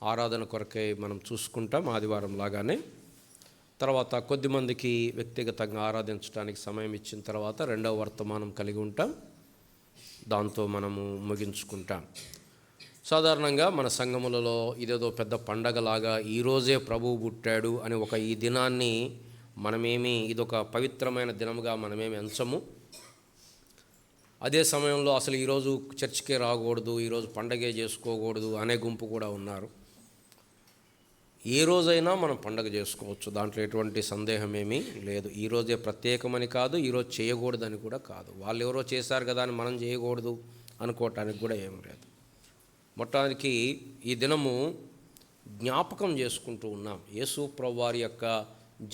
ఆరాధన కొరకై మనం చూసుకుంటాం ఆదివారం లాగానే. తర్వాత కొద్దిమందికి వ్యక్తిగతంగా ఆరాధించడానికి సమయం ఇచ్చిన తర్వాత రెండవ వర్తమానం కలిగి ఉంటాం. దాంతో మనము ముగించుకుంటాం. సాధారణంగా మన సంఘములలో ఇదేదో పెద్ద పండగలాగా ఈరోజే ప్రభువు పుట్టాడు అని ఈ దినాన్ని మనమేమి ఇదొక పవిత్రమైన దినముగా మనమేమి ఎంచము. అదే సమయంలో అసలు ఈరోజు చర్చికే రాకూడదు, ఈరోజు పండగే చేసుకోకూడదు అనే గుంపు కూడా ఉన్నారు. ఏ రోజైనా మనం పండగ చేసుకోవచ్చు, దాంట్లో ఎటువంటి సందేహం ఏమీ లేదు. ఈరోజే ప్రత్యేకమని కాదు, ఈరోజు చేయకూడదని కూడా కాదు. వాళ్ళు ఎవరో చేశారు కదా అని మనం చేయకూడదు అనుకోవటానికి కూడా ఏం లేదు. మొత్తానికి ఈ దినము జ్ఞాపకం చేసుకుంటూ ఉన్నాం. యేసు ప్రభువారి యొక్క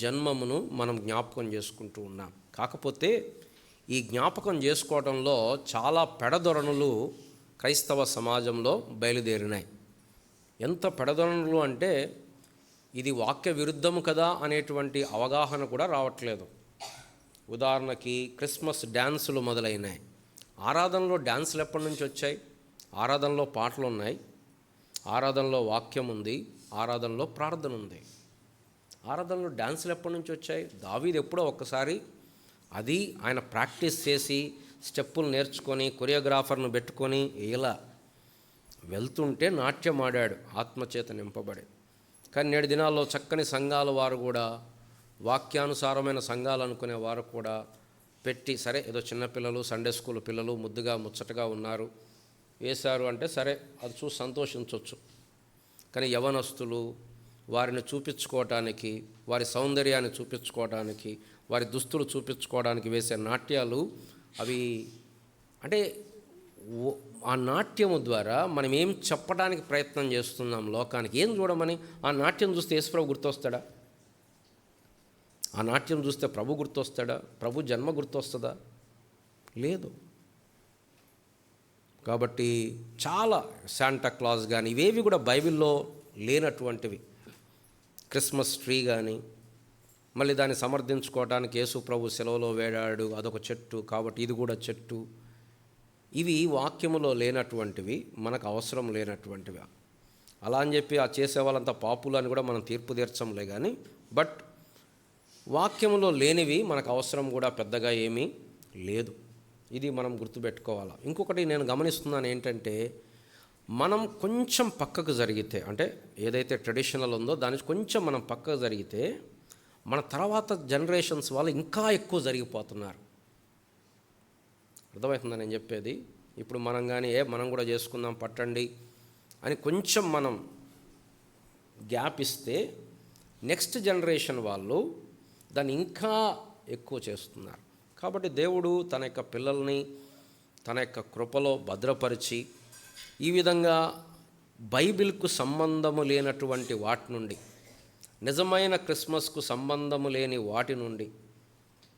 జన్మమును మనం జ్ఞాపకం చేసుకుంటూ ఉన్నాం. కాకపోతే ఈ జ్ఞాపకం చేసుకోవడంలో చాలా పెడధొరణులు క్రైస్తవ సమాజంలో బయలుదేరినాయి. ఎంత పెడధొరణులు అంటే ఇది వాక్య విరుద్ధము కదా అనేటువంటి అవగాహన కూడా రావట్లేదు. ఉదాహరణకి క్రిస్మస్ డ్యాన్సులు మొదలైనాయి. ఆరాధనలో డ్యాన్సులు ఎప్పటి నుంచి వచ్చాయి? ఆరాధనలో పాటలు ఉన్నాయి, ఆరాధనలో వాక్యం ఉంది, ఆరాధనలో ప్రార్థన ఉంది. ఆరాధనలో డ్యాన్సులు ఎప్పటి నుంచి వచ్చాయి? దావీదు ఎప్పుడో ఒక్కసారి అది ఆయన ప్రాక్టీస్ చేసి స్టెప్పులు నేర్చుకొని కొరియోగ్రాఫర్ను పెట్టుకొని ఇలా వెళ్తుంటే నాట్యం ఆడాడు ఆత్మచేత నింపబడి. కానీ నేటి దినాల్లో చక్కని సంఘాల వారు కూడా, వాక్యానుసారమైన సంఘాలు అనుకునే వారు కూడా పెట్టి, సరే ఏదో చిన్నపిల్లలు సండే స్కూల్ పిల్లలు ముద్దుగా ముచ్చటగా ఉన్నారు వేశారు అంటే సరే అది చూసి సంతోషించవచ్చు. కానీ యవనస్తులు వారిని చూపించుకోవటానికి, వారి సౌందర్యాన్ని చూపించుకోవడానికి, వారి దుస్తులు చూపించుకోవడానికి వేసే నాట్యాలు అవి అంటే ఆ నాట్యము ద్వారా మనం ఏం చెప్పడానికి ప్రయత్నం చేస్తున్నాం లోకానికి? ఏం చూడమని? ఆ నాట్యం చూస్తే యేసుప్రభు గుర్తొస్తాడా? ఆ నాట్యం చూస్తే ప్రభు గుర్తొస్తాడా? ప్రభు జన్మ గుర్తొస్తుందా? లేదు. కాబట్టి చాలా శాంటా క్లాజ్ కానీ ఇవేవి కూడా బైబిల్లో లేనటువంటివి. క్రిస్మస్ ట్రీ కానీ, మళ్ళీ దాన్ని సమర్థించుకోవడానికి యేసు ప్రభు సెలవులో వేడాడు, అదొక చెట్టు కాబట్టి ఇది కూడా చెట్టు. ఇవి వాక్యములో లేనటువంటివి, మనకు అవసరం లేనటువంటివి. అలా అని చెప్పి ఆ చేసే వాళ్ళంతా పాపులు అని కూడా మనం తీర్పు తీర్చంలే. కానీ బట్ వాక్యములో లేనివి మనకు అవసరం కూడా పెద్దగా ఏమీ లేదు. ఇది మనం గుర్తుపెట్టుకోవాలి. ఇంకొకటి నేను గమనిస్తున్నాను ఏంటంటే, మనం కొంచెం పక్కకు జరిగితే, అంటే ఏదైతే ట్రెడిషనల్ ఉందో దానికి కొంచెం మనం పక్కకు జరిగితే మన తర్వాత జనరేషన్స్ వాళ్ళు ఇంకా ఎక్కువ జరిగిపోతున్నారు. అర్థమవుతుందా నేను చెప్పేది? ఇప్పుడు మనం కానీ మనం కూడా చేసుకుందాం పట్టండి అని కొంచెం మనం గ్యాప్ ఇస్తే నెక్స్ట్ జనరేషన్ వాళ్ళు దాన్ని ఇంకా ఎక్కువ చేస్తున్నారు. కాబట్టి దేవుడు తన యొక్క పిల్లల్ని తన యొక్క కృపలో భద్రపరిచి ఈ విధంగా బైబిల్కు సంబంధము లేనటువంటి వాటి నుండి, నిజమైన క్రిస్మస్కు సంబంధము లేని వాటి నుండి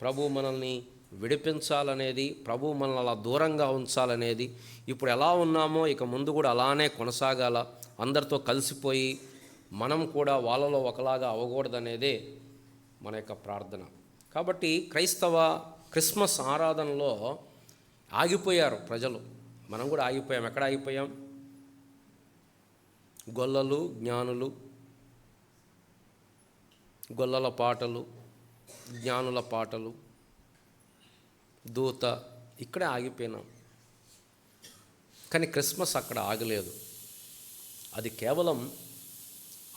ప్రభు మనల్ని విడిపించాలనేది, ప్రభు మనల్ని అలా దూరంగా ఉంచాలనేది, ఇప్పుడు ఎలా ఉన్నామో ఇక ముందు కూడా అలానే కొనసాగాల, అందరితో కలిసిపోయి మనం కూడా వాళ్ళలో ఒకలాగా అవ్వకూడదనేదే మన యొక్క ప్రార్థన. కాబట్టి క్రైస్తవ క్రిస్మస్ ఆరాధనలో ఆగిపోయారు ప్రజలు. మనం కూడా ఆగిపోయాం. ఎక్కడ ఆగిపోయాం? గొల్లలు, జ్ఞానులు, గొల్లల పాటలు, జ్ఞానుల పాటలు, దూత, ఇక్కడే ఆగిపోయినాం. కానీ క్రిస్మస్ అక్కడ ఆగలేదు. అది కేవలం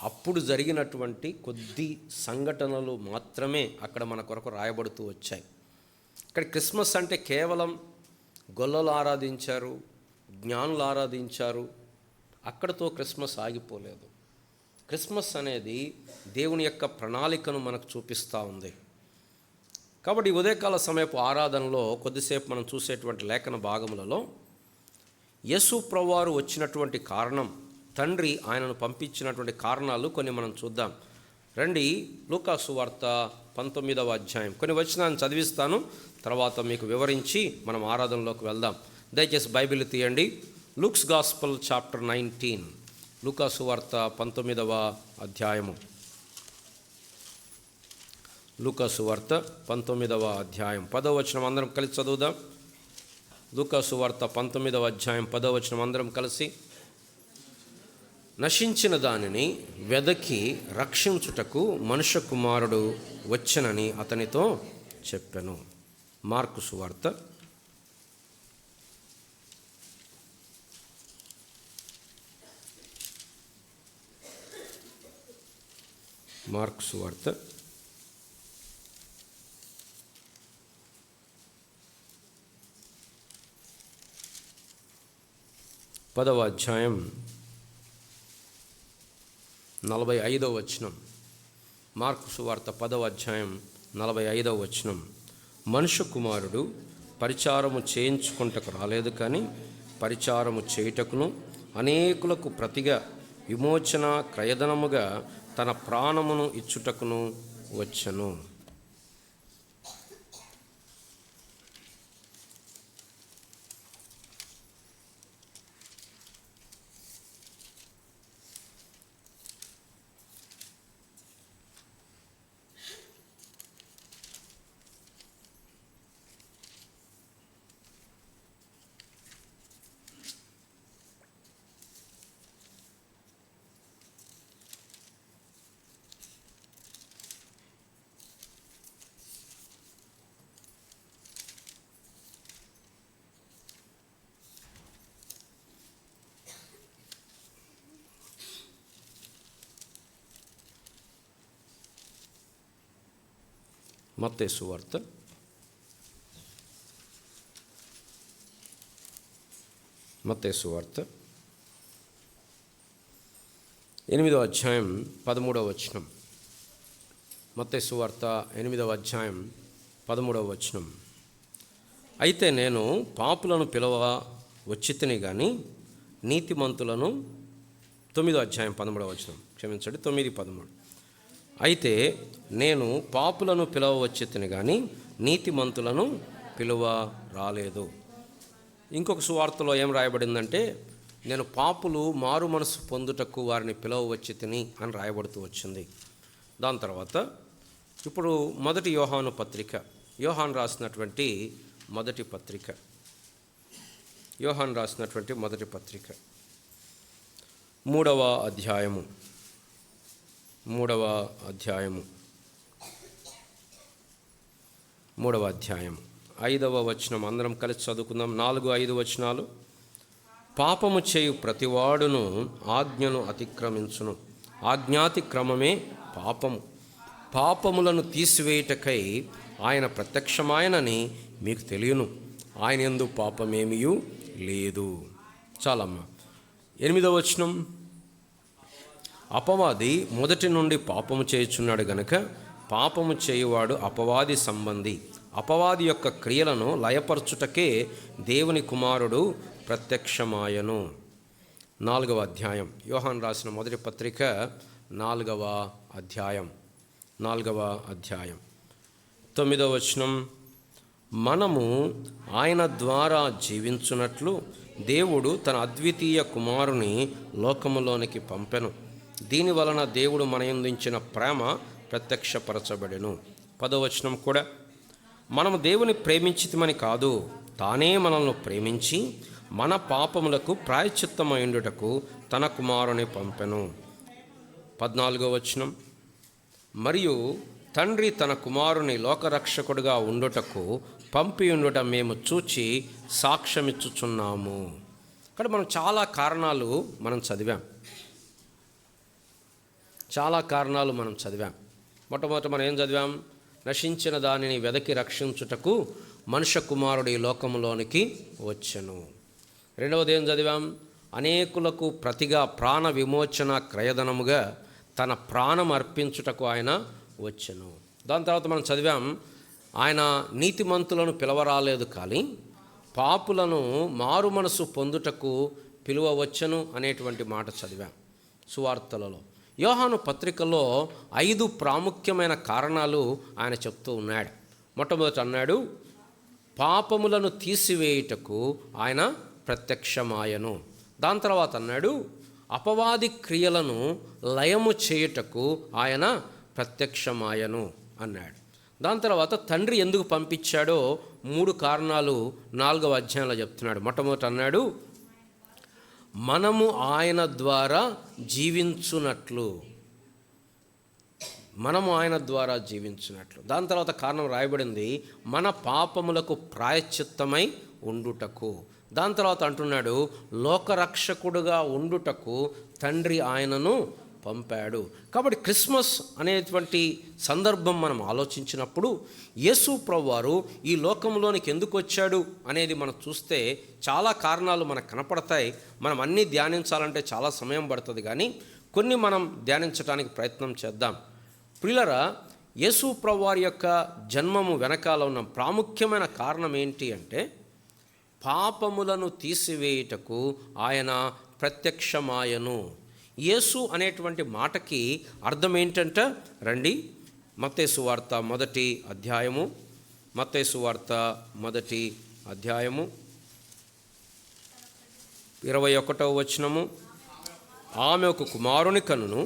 అప్పుడు జరిగినటువంటి కొద్ది సంఘటనలు మాత్రమే అక్కడ మన కొరకు రాయబడుతూ వచ్చాయి. ఇక్కడ క్రిస్మస్ అంటే కేవలం గొల్లలు ఆరాధించారు, జ్ఞానులు ఆరాధించారు, అక్కడితో క్రిస్మస్ ఆగిపోలేదు. క్రిస్మస్ అనేది దేవుని యొక్క ప్రణాళికను మనకు చూపిస్తూ ఉంది. కాబట్టి ఉదయకాల సమయపు ఆరాధనలో కొద్దిసేపు మనం చూసేటువంటి లేఖన భాగములలో యేసు ప్రభువారు వచ్చినటువంటి కారణం, తండ్రి ఆయనను పంపించినటువంటి కారణాలు కొన్ని మనం చూద్దాం. రండి, లూకా సువార్త 19వ అధ్యాయం కొన్ని వచనాలను చదివిస్తాను, తర్వాత మీకు వివరించి మనం ఆరాధనలోకి వెళ్దాం. దయచేసి బైబిల్ తీయండి. లూక్స్ గాస్పల్ చాప్టర్ 19, లూకా సువార్త 19వ అధ్యాయము. లూకా సువార్త 19వ అధ్యాయం 10వ వచనం అందరం కలిసి చదువుదాం. లూకా సువార్త 19వ అధ్యాయం 10వ వచనం అందరం కలిసి. నశించిన దానిని వెదకి రక్షించుటకు మనుష్య కుమారుడు వచ్చెనని అతనితో చెప్పెను. మార్కు సువార్త 10వ అధ్యాయం 45వ వచనం. మార్కు సువార్త 10వ అధ్యాయం 45వ వచనం. మనుష్య కుమారుడు పరిచారము చేయించుకుంటకు రాలేదు, కానీ పరిచారము చేయుటకును అనేకులకు ప్రతిగా విమోచన క్రయధనముగా తన ప్రాణమును ఇచ్చుటకును వచ్చెను. మత్తయి సువార్త 8వ అధ్యాయం 13వ వచనం. మత్తయి సువార్త 8వ అధ్యాయం 13వ వచనం. అయితే నేను పాపులను పిలవ వచ్చితిని గాని నీతిమంతులను 9వ అధ్యాయం 13వ వచనం, క్షమించండి, 9:13. అయితే నేను పాపులను పిలవ వచ్చితిని కానీ నీతిమంతులను పిలువ రాలేదు. ఇంకొక సువార్తలో ఏం రాయబడిందంటే, నేను పాపులు మారు మనసు పొందుటకు వారిని పిలవ వచ్చితిని అని రాయబడుతూ వచ్చింది. దాని తర్వాత ఇప్పుడు మొదటి యోహాను పత్రిక, యోహాను రాసినటువంటి మొదటి పత్రిక 3వ అధ్యాయము 5వ వచనం అందరం కలిసి చదువుకుందాం. 4-5 వచనాలు. పాపము చేయు ప్రతివాడును ఆజ్ఞను అతిక్రమించును, ఆజ్ఞాతిక్రమమే పాపము. పాపములను తీసివేయుటకై ఆయన ప్రత్యక్షమాయనని మీకు తెలియను, ఆయన యందు పాపమేమియూ లేదు. చాలమ్మా. 8వ వచనం. అపవాది మొదటి నుండి పాపము చేయుచున్నాడు గనుక పాపము చేయువాడు అపవాది సంబంధి. అపవాది యొక్క క్రియలను లయపరచుటకే దేవుని కుమారుడు ప్రత్యక్షమాయను. 4వ అధ్యాయం, యోహాను రాసిన మొదటి పత్రిక 4వ అధ్యాయం 9వ వచనం. మనము ఆయన ద్వారా జీవించున్నట్లు దేవుడు తన అద్వితీయ కుమారుని లోకములోనికి పంపెను. దీని వలన దేవుడు మన యందు ఉంచిన ప్రేమ ప్రత్యక్షపరచబడెను. 10వ వచనం కూడా, మనము దేవుని ప్రేమించితిమని కాదు, తానే మనల్ని ప్రేమించి మన పాపములకు ప్రాయశ్చిత్తమైండుటకు తన కుమారుని పంపెను. 14వ వచనం. మరియు తండ్రి తన కుమారుని లోకరక్షకుడుగా ఉండుటకు పంపి ఉండుట మేము చూచి సాక్ష్యమిచ్చుచున్నాము. ఇక్కడ మనం చాలా కారణాలు చదివాం. మొట్టమొదట మనం ఏం చదివాం? నశించిన దానిని వెదకి రక్షించుటకు మనుష్య కుమారుడు ఈ లోకంలోనికి వచ్చెను. రెండవది ఏం చదివాం? అనేకులకు ప్రతిగా ప్రాణ విమోచన క్రయధనముగా తన ప్రాణం అర్పించుటకు ఆయన వచ్చెను. దాని తర్వాత మనం చదివాం, ఆయన నీతిమంతులను పిలవరాలేదు కానీ పాపులను మారు మనసు పొందుటకు పిలువ వచ్చెను అనేటువంటి మాట చదివాం సువార్తలలో. యోహాను పత్రికలో 5 ప్రాముఖ్యమైన కారణాలు ఆయన చెప్తూ ఉన్నాడు. మొట్టమొదట అన్నాడు, పాపములను తీసివేయుటకు ఆయన ప్రత్యక్షమాయను. దాని తర్వాత అన్నాడు, అపవాది క్రియలను లయము చేయుటకు ఆయన ప్రత్యక్షమాయను అన్నాడు. దాని తర్వాత తండ్రి ఎందుకు పంపించాడో 3 కారణాలు 4వ అధ్యాయంలో చెప్తున్నాడు. మొట్టమొదటి అన్నాడు, మనము ఆయన ద్వారా జీవించున్నట్లు. మనము ఆయన ద్వారా జీవించినట్లు. దాని తర్వాత కారణం రాయబడింది, మన పాపములకు ప్రాయశ్చిత్తమై ఉండుటకు. దాని తర్వాత అంటున్నాడు, లోకరక్షకుడుగా ఉండుటకు తండ్రి ఆయనను పంపాడు. కాబట్టి క్రిస్మస్ అనేటువంటి సందర్భం మనం ఆలోచించినప్పుడు యేసు ప్రభువారు ఈ లోకంలోనికి ఎందుకు వచ్చాడు అనేది మనం చూస్తే చాలా కారణాలు మనకు కనపడతాయి. మనం అన్నీ ధ్యానించాలంటే చాలా సమయం పడుతుంది, కానీ కొన్ని మనం ధ్యానించడానికి ప్రయత్నం చేద్దాం. ప్రియులారా, యేసు ప్రభువారి యొక్క జన్మము వెనకాల ఉన్న ప్రాముఖ్యమైన కారణం ఏంటి అంటే, పాపములను తీసివేయుటకు ఆయన ప్రత్యక్షమాయను. యేసు అనేటువంటి మాటకి అర్థం ఏంటంటే, రండి మత్తయి సువార్త మొదటి అధ్యాయము 21వ వచనము. ఆమె ఒక కుమారుని కనును,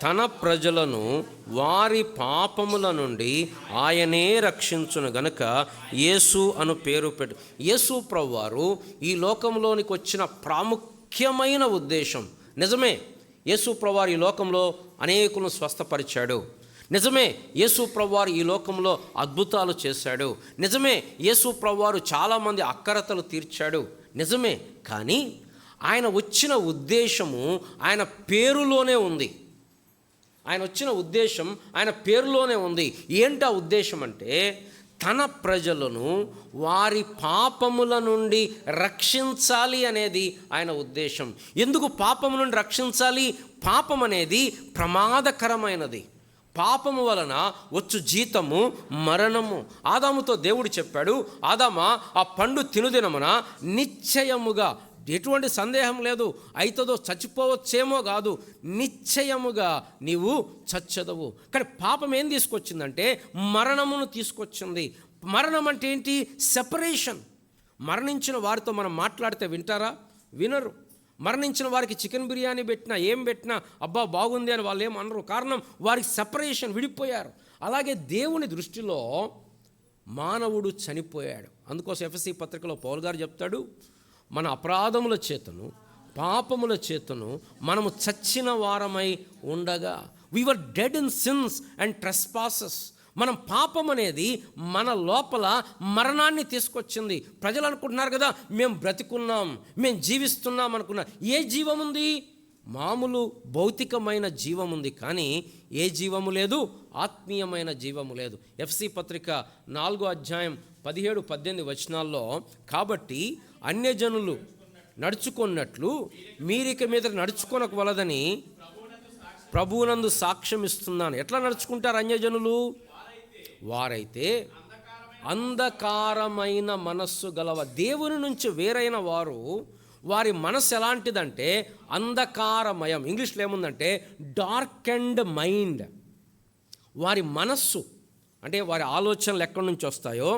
తన ప్రజలను వారి పాపముల నుండి ఆయనే రక్షించును గనుక యేసు అను పేరు పెట్టు. యేసు ప్రభువారు ఈ లోకంలోనికి వచ్చిన ప్రాముఖ్యమైన ఉద్దేశం నిజమే. యేసు ప్రభువారు ఈ లోకంలో అనేకులను స్వస్థపరిచాడు. నిజమే, యేసు ప్రభువారు ఈ లోకంలో అద్భుతాలు చేశాడు. నిజమే, యేసు ప్రభువారు చాలామంది అక్కరతలు తీర్చాడు. నిజమే, కానీ ఆయన వచ్చిన ఉద్దేశము ఆయన పేరులోనే ఉంది. ఆయన వచ్చిన ఉద్దేశం ఆయన పేరులోనే ఉంది. ఏంటా ఉద్దేశం అంటే, తన ప్రజలను వారి పాపముల నుండి రక్షించాలి అనేది ఆయన ఉద్దేశం. ఎందుకు పాపము నుండి రక్షించాలి? పాపం అనేది ప్రమాదకరమైనది. పాపము వలన వచ్చు జీతము మరణము. ఆదాముతో దేవుడు చెప్పాడు, ఆదామా, ఆ పండు తినుదినమున నిశ్చయముగా, ఎటువంటి సందేహం లేదు, అయితదో చచ్చిపోవచ్చేమో కాదు, నిశ్చయముగా నీవు చచ్చదవు. కానీ పాపం ఏం తీసుకొచ్చిందంటే మరణమును తీసుకొచ్చింది. మరణం అంటే ఏంటి? సెపరేషన్. మరణించిన వారితో మనం మాట్లాడితే వింటారా? వినరు. మరణించిన వారికి చికెన్ బిర్యానీ పెట్టినా ఏం పెట్టినా అబ్బా బాగుంది అని వాళ్ళు ఏమనరు. కారణం వారికి సెపరేషన్, విడిపోయారు. అలాగే దేవుని దృష్టిలో మానవుడు చనిపోయాడు. అందుకోసం ఎఫెసీ పత్రికలో పౌలు గారు చెప్తాడు, మన అపరాధముల చేతను పాపముల చేతను మనము చచ్చిన వారమై ఉండగా, we were dead in sins and trespasses. మనం పాపం అనేది మన లోపల మరణాన్ని తీసుకొచ్చింది. ప్రజలు అనుకుంటున్నారు కదా, మేము బ్రతికున్నాం, మేము జీవిస్తున్నాం అనుకున్నాం. ఏ జీవం ఉంది? మామూలు భౌతికమైన జీవం ఉంది, కానీ ఏ జీవము లేదు? ఆత్మీయమైన జీవము లేదు. ఎఫ్సి పత్రిక 4వ అధ్యాయం 17-18 వచనాల్లో, కాబట్టి అన్యజనులు నడుచుకున్నట్లు మీరిక మీద నడుచుకొనవలదని ప్రభువునందు సాక్ష్యం ఇస్తున్నాను. ఎట్లా నడుచుకుంటారు అన్యజనులు? వారైతే అంధకారమైన మనస్సు గలవ, దేవుని నుంచి వేరైన వారు, వారి మనస్సు ఎలాంటిదంటే అంధకారమయం. ఇంగ్లీష్లో ఏముందంటే డార్క్ అండ్ మైండ్. వారి మనస్సు అంటే వారి ఆలోచనలు ఎక్కడి నుంచి వస్తాయో,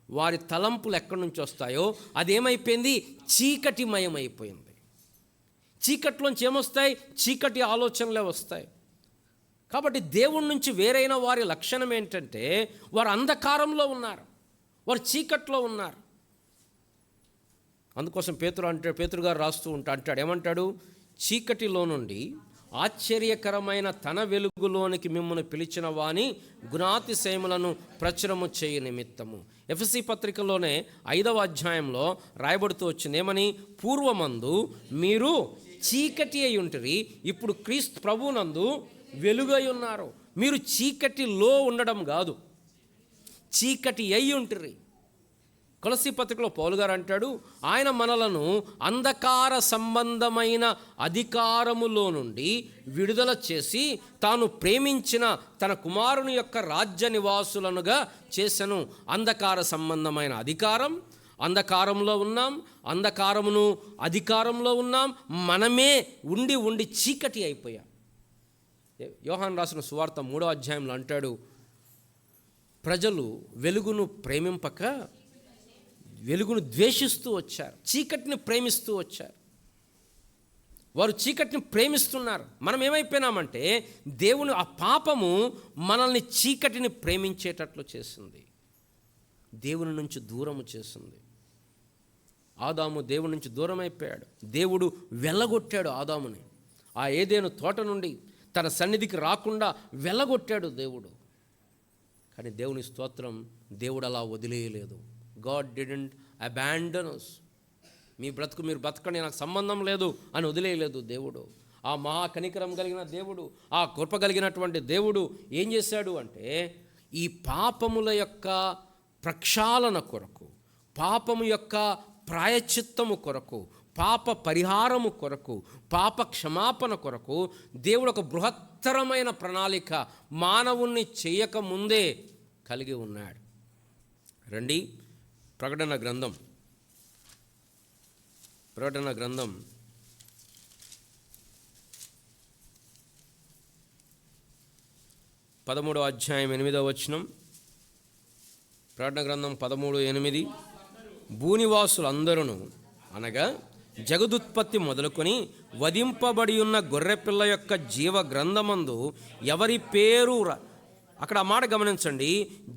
వారి తలంపులు ఎక్కడి నుంచి వస్తాయో అదేమైపోయింది? చీకటిమయం అయిపోయింది. చీకట్లోంచి ఏమొస్తాయి? చీకటి ఆలోచనలే వస్తాయి. కాబట్టి దేవుడి నుంచి వేరైన వారి లక్షణం ఏంటంటే వారు అంధకారంలో ఉన్నారు, వారు చీకట్లో ఉన్నారు. అందుకోసం పేతురు గారు రాస్తూ అంటాడు, ఏమంటాడు? చీకటిలో నుండి ఆశ్చర్యకరమైన తన వెలుగులోనికి మిమ్మల్ని పిలిచిన వాని గుణాతిశయములను ప్రచురము చేయ నిమిత్తము. ఎఫెసీ పత్రికలోనే 5వ అధ్యాయంలో రాయబడుతూ వచ్చింది, ఏమని? పూర్వమందు మీరు చీకటి అయి ఉంటిరి, ఇప్పుడు క్రీస్తు ప్రభువునందు వెలుగై ఉన్నారు. మీరు చీకటిలో ఉండడం కాదు, చీకటి అయి ఉంటిరి. కొలసీ పత్రికలో పౌలు గారు అంటాడు, ఆయన మనలను అంధకార సంబంధమైన అధికారములో నుండి విడుదల చేసి తాను ప్రేమించిన తన కుమారుని యొక్క రాజ్య నివాసులనుగా చేసెను. అంధకార సంబంధమైన అధికారం, అంధకారంలో ఉన్నాం, అంధకారమును అధికారంలో ఉన్నాం. మనమే ఉండి చీకటి అయిపోయాం. యోహాను రాసిన సువార్త 3వ అధ్యాయంలో అంటాడు, ప్రజలు వెలుగును ప్రేమింపక వెలుగును ద్వేషిస్తూ వచ్చారు, చీకటిని ప్రేమిస్తూ వచ్చారు. వారు చీకటిని ప్రేమిస్తున్నారు. మనం ఏమైపోయినామంటే దేవుని ఆ పాపము మనల్ని చీకటిని ప్రేమించేటట్లు చేసింది, దేవుని నుంచి దూరము చేసింది. ఆదాము దేవుడి నుంచి దూరం అయిపోయాడు. దేవుడు వెళ్ళగొట్టాడు ఆదాముని. ఆ ఏదెను తోట నుండి తన సన్నిధికి రాకుండా వెళ్ళగొట్టాడు దేవుడు. కానీ దేవుని స్తోత్రం, దేవుడు అలా వదిలేయలేదు. God didn't abandon us. మీ బ్రతుకు మీరు బ్రతకండి, నాకు సంబంధం లేదు అని వదిలేయలేదు దేవుడు. ఆ మహా కనికరం కలిగిన దేవుడు, ఆ కృప కలిగినటువంటి దేవుడు ఏం చేశాడు అంటే, ఈ పాపముల యొక్క ప్రక్షాళన కొరకు, పాపము యొక్క ప్రాయశ్చిత్తము కొరకు, పాప పరిహారము కొరకు, పాప క్షమాపణ కొరకు దేవుడు ఒక బృహత్తరమైన ప్రణాళిక మానవుణ్ణి చేయకముందే కలిగి ఉన్నాడు. రండి, ప్రకటన గ్రంథం 13వ అధ్యాయం 8వ వచనం. ప్రకటన గ్రంథం 13:8. భూనివాసులందరూ అనగా జగదుత్పత్తి మొదలుకొని వధింపబడి ఉన్న గొర్రెపిల్ల యొక్క జీవ గ్రంథమందు ఎవరి పేరు అక్కడ ఆ మాట గమనించండి.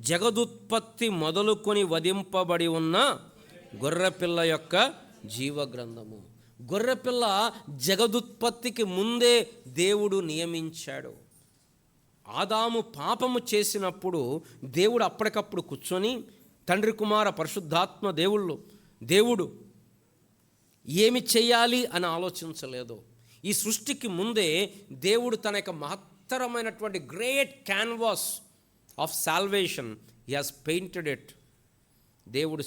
జగదుత్పత్తి మొదలుకొని వధింపబడి ఉన్న గొర్రెపిల్ల యొక్క జీవ గ్రంథము. గొర్రెపిల్ల జగదుత్పత్తికి ముందే దేవుడు నియమించాడు. ఆదాము పాపము చేసినప్పుడు దేవుడు అప్పటికప్పుడు కూర్చొని తండ్రి, కుమార, పరిశుద్ధాత్మ దేవుడు ఏమి చేయాలి అని ఆలోచించలేదు. ఈ సృష్టికి ముందే దేవుడు తన యొక్క మహత్తరమైనటువంటి great canvas of salvation he has painted it. దేవుడు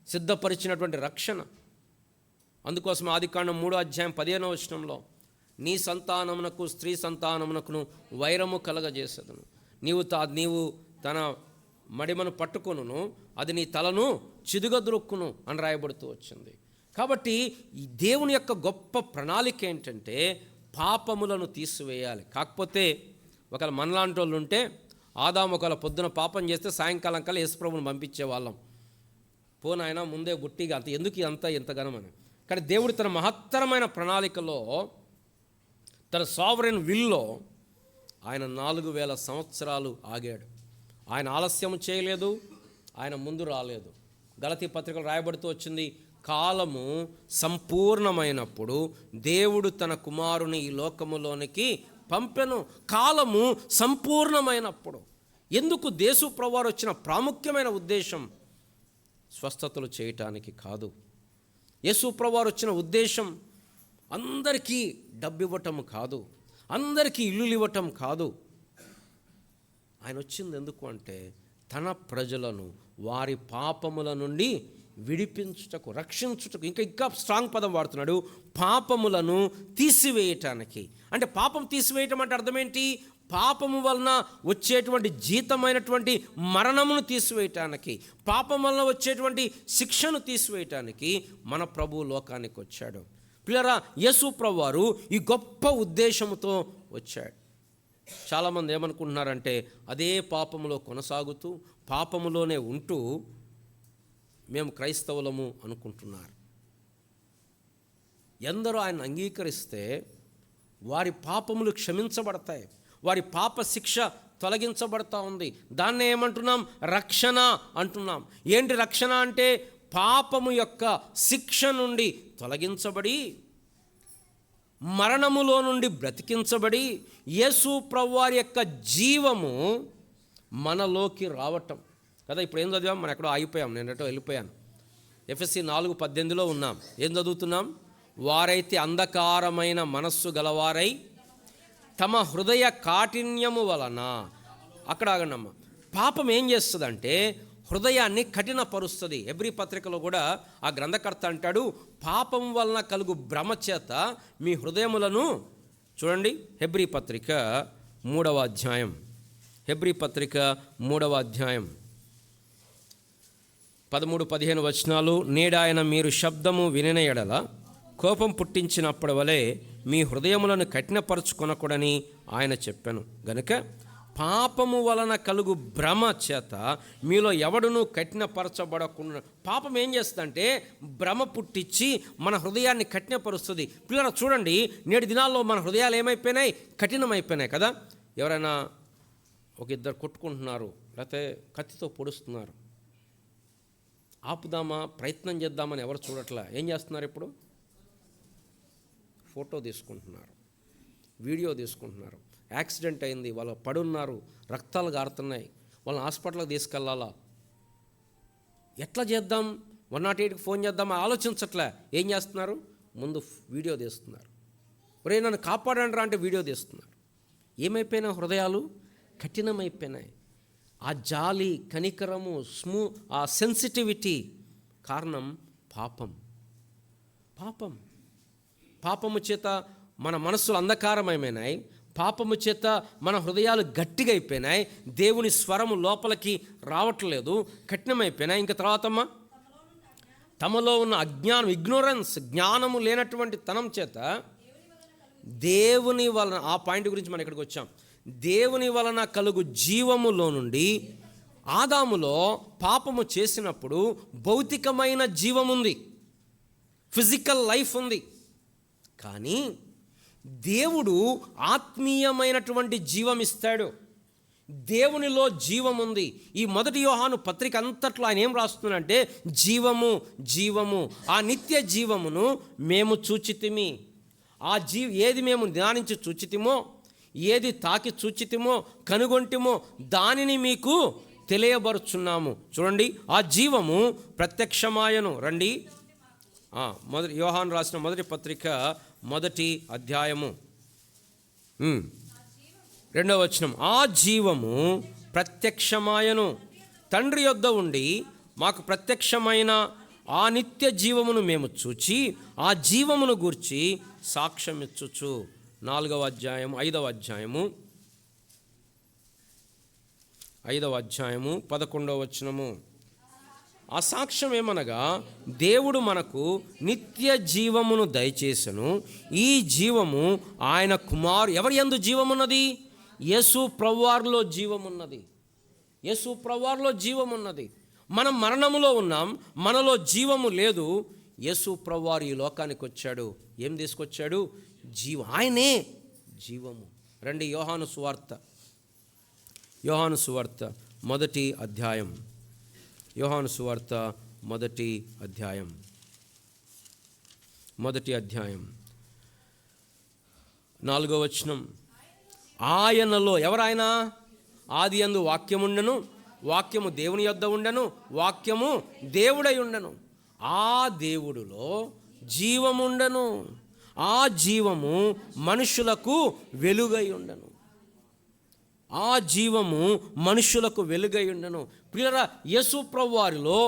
సిద్ధపరిచినటువంటి రక్షణ. అందుకోసం ఆదికాండం 3:15 వచనంలో, నీ సంతానమునకు స్త్రీ సంతానమునకును వైరము కలగజేసెదను, నీవు తన మడిమను పట్టుకొనును, అది నీ తలను చిదుగద్రొక్కును అని రాయబడుతూ వచ్చింది. కాబట్టి ఈ దేవుని యొక్క గొప్ప ప్రణాళిక ఏంటంటే పాపములను తీసివేయాలి. కాకపోతే ఒకవేళ మనలాంటి వాళ్ళు ఉంటే, ఆదాము ఒకవేళ పొద్దున పాపం చేస్తే సాయంకాలం కల్లా యేసుప్రభుని పంపించే వాళ్ళం. పోనాయన ముందే గుట్టిగా అంత ఎందుకు ఎంతగానమని. కానీ దేవుడు తన మహత్తరమైన ప్రణాళికలో, తన సావరెన్ విల్లో ఆయన 4000 సంవత్సరాలు ఆగాడు. ఆయన ఆలస్యం చేయలేదు, ఆయన ముందు రాలేదు. గలతీ పత్రికలు రాయబడుతూ వచ్చింది, కాలము సంపూర్ణమైనప్పుడు దేవుడు తన కుమారుని ఈ లోకములోనికి పంపెను. కాలము సంపూర్ణమైనప్పుడు. ఎందుకు యేసు ప్రభువారు వచ్చిన ప్రాముఖ్యమైన ఉద్దేశం స్వస్థతలు చేయటానికి కాదు. యేసు ప్రభువారు వచ్చిన ఉద్దేశం అందరికీ డబ్బు ఇవ్వటం కాదు, అందరికీ ఇల్లులు ఇవ్వటం కాదు. ఆయన వచ్చింది ఎందుకు అంటే తన ప్రజలను వారి పాపముల నుండి విడిపించుటకు, రక్షించుటకు. ఇంకా స్ట్రాంగ్ పదం వాడుతున్నాడు, పాపములను తీసివేయటానికి. అంటే పాపం తీసివేయటం అంటే అర్థం ఏంటి? పాపము వలన వచ్చేటువంటి జీతమైనటువంటి మరణమును తీసివేయటానికి, పాపం వలన వచ్చేటువంటి శిక్షను తీసివేయటానికి మన ప్రభువు లోకానికి వచ్చాడు. పిల్లరా, యేసు ప్రభువారు ఈ గొప్ప ఉద్దేశంతో వచ్చాడు. చాలామంది ఏమనుకుంటున్నారంటే అదే పాపములో కొనసాగుతూ పాపములోనే ఉంటూ మేము క్రైస్తవులము అనుకుంటున్నారు. ఎందరో ఆయన అంగీకరిస్తే వారి పాపములు క్షమించబడతాయి, వారి పాప శిక్ష తొలగించబడతా ఉంది. దాన్నే ఏమంటున్నాం? రక్షణ అంటున్నాం. ఏంటి రక్షణ అంటే? పాపము యొక్క శిక్ష నుండి తొలగించబడి, మరణములో నుండి బ్రతికించబడి, యేసు ప్రభువారి యొక్క జీవము మనలోకి రావటం కదా. ఇప్పుడు ఏం చదివాం? మనం ఎక్కడో ఆగిపోయాం, నేను ఎటో వెళ్ళిపోయాను. ఎఫెసీ 4:18 ఉన్నాం. ఏం చదువుతున్నాం? వారైతే అంధకారమైన మనస్సు గలవారై తమ హృదయ కాఠిన్యము వలన. అక్కడ ఆగండమ్మ. పాపం ఏం చేస్తుందంటే హృదయాన్ని కఠినపరుస్తుంది. హెబ్రీ పత్రికలో కూడా ఆ గ్రంథకర్త అంటాడు, పాపం వలన కలుగు భ్రమ చేత మీ హృదయములను, చూడండి హెబ్రీ పత్రిక 3వ అధ్యాయం, హెబ్రీ పత్రిక 3వ అధ్యాయం 13-15 వచనాలు. నేడాయన మీరు శబ్దము వినిన ఎడల కోపం పుట్టించినప్పటి వలె మీ హృదయములను కఠినపరచుకొనకూడని ఆయన చెప్పాను. గనుక పాపము వలన కలుగు భ్రమ చేత మీలో ఎవడునూ కఠినపరచబడకుండా. పాపం ఏం చేస్తుందంటే భ్రమ పుట్టించి మన హృదయాన్ని కఠినపరుస్తుంది. పిల్లలు చూడండి, నేటి దినాల్లో మన హృదయాలు ఏమైపోయినాయి? కఠినమైపోయినాయి కదా. ఎవరైనా ఒక ఇద్దరు కొట్టుకుంటున్నారు, లేకపోతే కత్తితో పొడుస్తున్నారు, ఆపుదామా, ప్రయత్నం చేద్దామని ఎవరు చూడట్లా. ఏం చేస్తున్నారు ఇప్పుడు? ఫోటో తీసుకుంటున్నారు, వీడియో తీసుకుంటున్నారు. యాక్సిడెంట్ అయింది, వాళ్ళు పడున్నారు, రక్తాలు గారుతున్నాయి, వాళ్ళని హాస్పిటల్కి తీసుకెళ్ళాలా, ఎట్లా చేద్దాం, 108కి ఫోన్ చేద్దామా ఆలోచించట్లే. ఏం చేస్తున్నారు? ముందు వీడియో తీస్తున్నారు. ఒరే నన్ను కాపాడండి రా అంటే వీడియో తీస్తున్నారు. ఏమైపోయినా హృదయాలు కఠినమైపోయినాయి. ఆ జాలి, కనికరము, ఆ సెన్సిటివిటీ కారణం పాపము చేత మన మనస్సులు అంధకారమయమైనాయి. పాపము చేత మన హృదయాలు గట్టిగా అయిపోయినాయి. దేవుని స్వరము లోపలికి రావట్లేదు, కఠినమైపోయినాయి. ఇంకా తర్వాతమ్మా, తమలో ఉన్న అజ్ఞానం, ఇగ్నోరెన్స్, జ్ఞానము లేనటువంటి తనం చేత దేవుని వలన, ఆ పాయింట్ గురించి మనం ఇక్కడికి వచ్చాం. దేవుని వలన కలుగు జీవములో నుండి ఆదాములో పాపము చేసినప్పుడు భౌతికమైన జీవముంది, ఫిజికల్ లైఫ్ ఉంది. కానీ దేవుడు ఆత్మీయమైనటువంటి జీవం ఇస్తాడు. దేవునిలో జీవం ఉంది. ఈ 1 యోహాను పత్రిక అంతట్లో ఆయన ఏం రాస్తున్నాడంటే, జీవము, ఆ నిత్య జీవమును మేము చూచితిమి. ఆ ఏది మేము ధ్యానించి చూచితిమో, ఏది తాకి చూచితిమో, కనుగొంటిమో దానిని మీకు తెలియబరుచున్నాము. చూడండి, ఆ జీవము ప్రత్యక్షమాయను. రండి, యోహాను రాసిన 1 పత్రిక 1 అధ్యాయము 2వ వచనం. ఆ జీవము ప్రత్యక్షమాయను, తండ్రి యొద్ద ఉండి మాకు ప్రత్యక్షమైన ఆ నిత్య జీవమును మేము చూచి ఆ జీవమును గూర్చి సాక్ష్యమిచ్చుచు. 4వ అధ్యాయము 5వ అధ్యాయము 11వ వచనము. ఆ సాక్ష్యం ఏమనగా, దేవుడు మనకు నిత్య జీవమును దయచేసెను. ఈ జీవము ఆయన ఎవరి యందు జీవమున్నది? యేసు ప్రభువారిలో జీవమున్నది. యేసు ప్రభువారిలో జీవమున్నది. మనం మరణములో ఉన్నాం, మనలో జీవము లేదు. యేసు ప్రభువారు ఈ లోకానికి వచ్చాడు. ఏం తీసుకొచ్చాడు? జీవం. ఆయనే జీవము. రండి, యోహాను సువార్త 1 అధ్యాయం. యోహాను సువార్త 1 అధ్యాయం 4వ వచనం. ఆయనలో, ఎవరాయన? ఆది యందు వాక్యముండెను, వాక్యము దేవుని యొద్ద ఉండెను, వాక్యము దేవుడై ఉండెను. ఆ దేవుడులో జీవముండెను, ఆ జీవము మనుషులకు వెలుగై ఉండెను. ఆ జీవము మనుషులకు వెలుగై ఉండెను. ప్రియరా, యేసు ప్రభువారిలో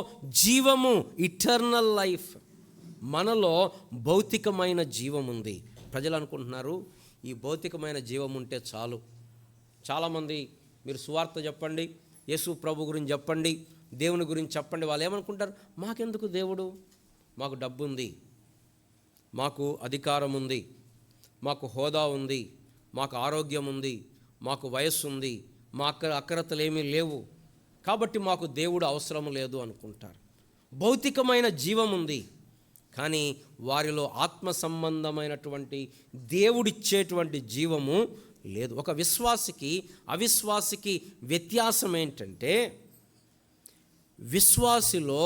జీవము, ఇటర్నల్ లైఫ్. మనలో భౌతికమైన జీవం ఉంది. ప్రజలు అనుకుంటున్నారు ఈ భౌతికమైన జీవం ఉంటే చాలు. చాలామంది మీరు సువార్త చెప్పండి, యేసు ప్రభు గురించి చెప్పండి, దేవుని గురించి చెప్పండి, వాళ్ళు ఏమనుకుంటారు? మాకెందుకు దేవుడు? మాకు డబ్బు ఉంది, మాకు అధికారం ఉంది, మాకు హోదా ఉంది, మాకు ఆరోగ్యం ఉంది, మాకు వయస్సు ఉంది, మా అక్కరతలు ఏమీ లేవు, కాబట్టి మాకు దేవుడు అవసరం లేదు అనుకుంటారు. భౌతికమైన జీవం ఉంది, కానీ వారిలో ఆత్మ సంబంధమైనటువంటి దేవుడిచ్చేటువంటి జీవము లేదు. ఒక విశ్వాసికి అవిశ్వాసికి వ్యత్యాసం ఏంటంటే, విశ్వాసిలో